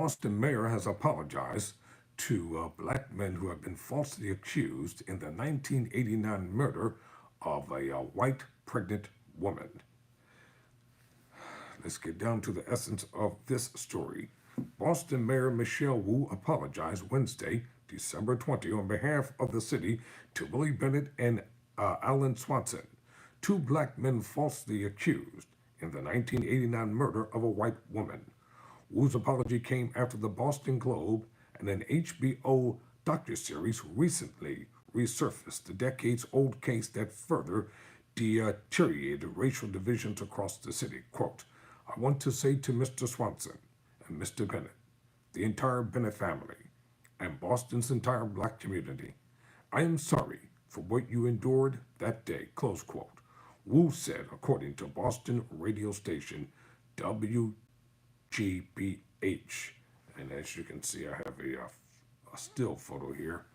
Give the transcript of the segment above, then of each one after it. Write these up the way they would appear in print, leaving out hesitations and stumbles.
Boston mayor has apologized to black men who have been falsely accused in the 1989 murder of a white pregnant woman. Let's get down to the essence of this story. Boston Mayor Michelle Wu apologized Wednesday, December 20, on behalf of the city to Willie Bennett and Alan Swanson, two black men falsely accused in the 1989 murder of a white woman. Wu's apology came after the Boston Globe and an HBO docuseries recently resurfaced the decades-old case that further deteriorated racial divisions across the city. Quote, I want to say to Mr. Swanson and Mr. Bennett, the entire Bennett family, and Boston's entire black community, I am sorry for what you endured that day, close quote. Wu said, according to Boston radio station WGBH. And as you can see, I have a still photo here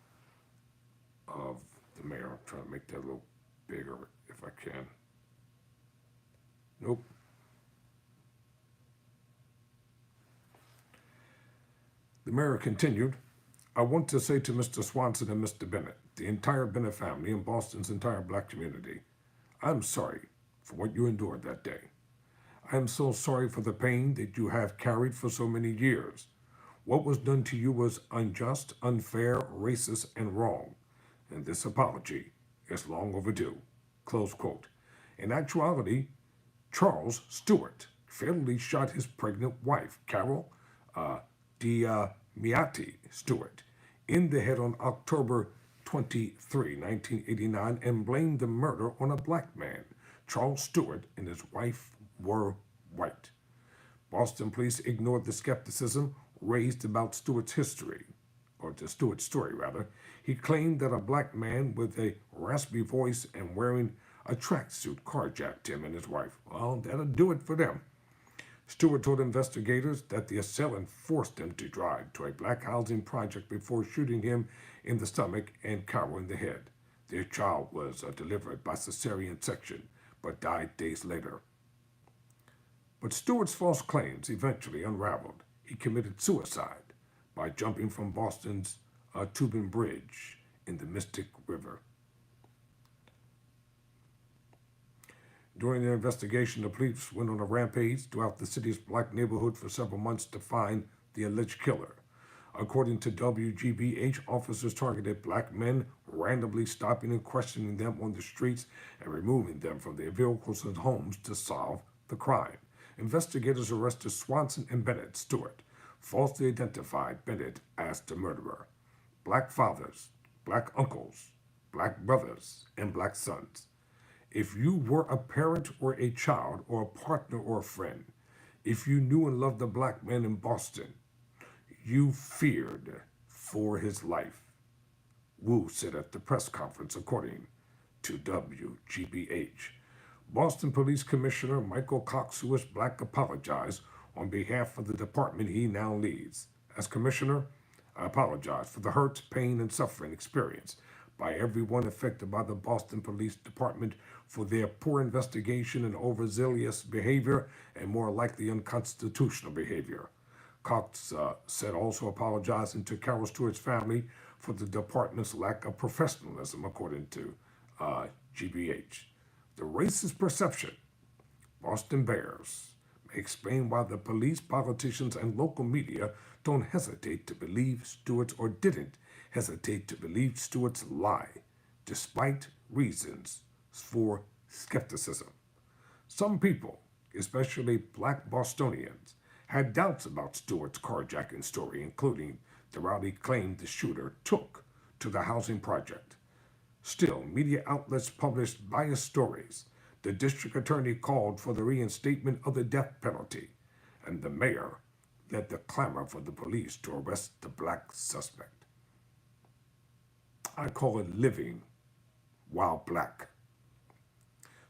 of the mayor. I'm trying to make that a little bigger if I can. Nope. The mayor continued, I want to say to Mr. Swanson and Mr. Bennett, the entire Bennett family and Boston's entire black community, I'm sorry for what you endured that day. I am so sorry for the pain that you have carried for so many years. What was done to you was unjust, unfair, racist, and wrong, and this apology is long overdue. Close quote. In actuality, Charles Stewart fatally shot his pregnant wife, Carol Miati Stewart, in the head on October 23, 1989, and blamed the murder on a black man. Charles Stewart and his wife were white. Boston police ignored the skepticism raised about Stewart's history, or the Stewart story rather. He claimed that a black man with a raspy voice and wearing a tracksuit carjacked him and his wife. Well, that'll do it for them. Stewart told investigators that the assailant forced him to drive to a black housing project before shooting him in the stomach and Carol in the head. Their child was delivered by cesarean section, but died days later. But Stewart's false claims eventually unraveled. He committed suicide by jumping from Boston's Tubman Bridge in the Mystic River. During their investigation, the police went on a rampage throughout the city's black neighborhood for several months to find the alleged killer. According to WGBH, officers targeted black men, randomly stopping and questioning them on the streets and removing them from their vehicles and homes to solve the crime. Investigators arrested Swanson and Bennett Stewart, falsely identified Bennett as the murderer. Black fathers, black uncles, black brothers, and black sons. If you were a parent or a child or a partner or a friend, if you knew and loved a black man in Boston, you feared for his life, Wu said at the press conference, according to WGBH. Boston Police Commissioner Michael Cox, who is black, apologized on behalf of the department he now leads. As commissioner, I apologize for the hurt, pain, and suffering experienced by everyone affected by the Boston Police Department for their poor investigation and overzealous behavior and more likely unconstitutional behavior. Cox said, also apologizing to Carol Stewart's family for the department's lack of professionalism, according to GBH. The racist perception Boston bears may explain why the police, politicians, and local media don't hesitate to believe Stewart's or didn't hesitate to believe Stewart's lie, despite reasons for skepticism. Some people, especially black Bostonians, had doubts about Stewart's carjacking story, including the route he claimed the shooter took to the housing project. Still, media outlets published biased stories. The district attorney called for the reinstatement of the death penalty, and the mayor led the clamor for the police to arrest the black suspect. I call it living while black.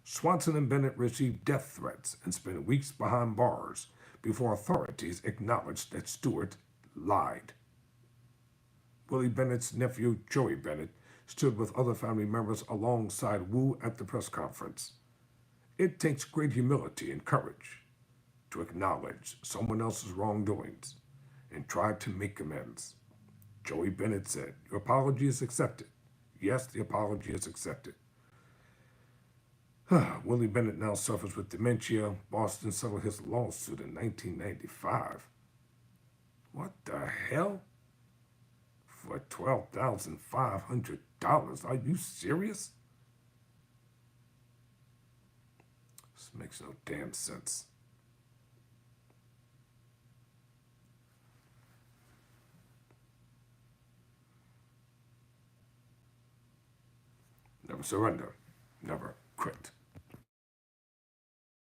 Swanson and Bennett received death threats and spent weeks behind bars before authorities acknowledged that Stewart lied. Willie Bennett's nephew, Joey Bennett, stood with other family members alongside Wu at the press conference. It takes great humility and courage to acknowledge someone else's wrongdoings and tried to make amends. Joey Bennett said, "Your apology is accepted." Yes, the apology is accepted. Willie Bennett now suffers with dementia. Boston settled his lawsuit in 1995. What the hell? For $12,500? Are you serious? This makes no damn sense. Never surrender. Never quit.